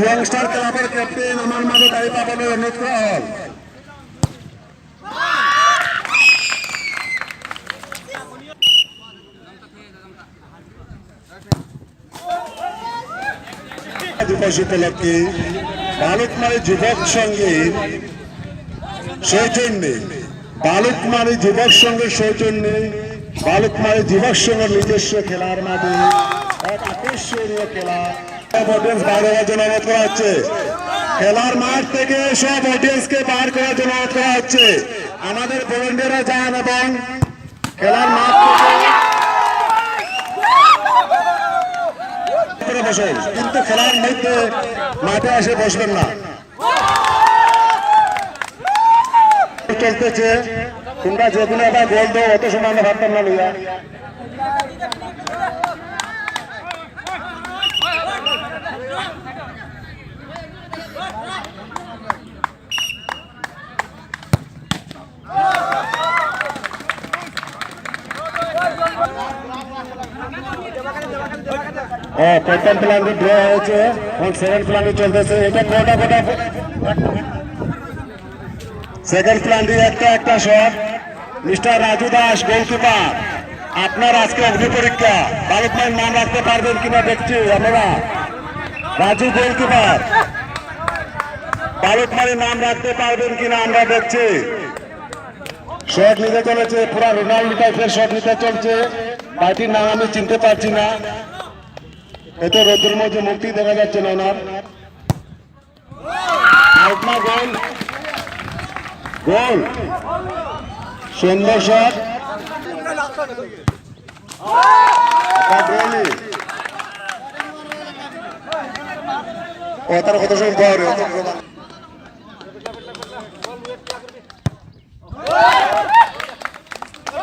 ইয়ংস্টার ক্লাবের ক্যাপ্টেন আমার মাঝে দায়িত্ব পালনের অনুরোধ করা হল। দিবস উপলক্ষে বালুকমারী যুবক সংঘের সৌজন্যে বালুকমারী যুবক সংঘের নিজস্ব খেলার মাঠে এক আকর্ষণীয় খেলা অডিয়েন্স বার হওয়ার জন্য অনুরোধ করা হচ্ছে। খেলার মাঠ থেকে সব অডিয়েন্সকে বার করার জন্য অনুরোধ করা হচ্ছে। আমাদের ভলেন্টিয়াররা যান এবং খেলার মাঠ থেকে বসুন, কিন্তু খেলার মধ্যে মাঠে এসে বসবেন না। চলতেছে, তোমরা যেগুলো আবার গোল দাও অত সময় আমরা ভাবতাম না লইয়া। প্রথম প্ল্যানটি ড্র হয়েছে, সেকেন্ড প্ল্যানটি চলতেছে। এটা সেকেন্ড প্ল্যানটি একটা shot. Mister Raju Das goalkeeper, আপনার আজকে অগ্নি পরীক্ষা। বালুকমারীর নাম রাখতে পারবেন কিনা দেখছি আপনারা। রাজু গোলকিপার, বালুকমারীর নাম রাখতে পারবেন কিনা আমরা দেখছি। শট নিতে চলেছে, পুরা রোনাল্ডো টাইপের শট নিতে চলছে। পার্টির নাম আমি চিনতে পারছি না, এত রোদ্রের মধ্যে মুক্তি দেখা যাচ্ছে না ওনার। গোল গোল, সুন্দর শট। তার কত সময়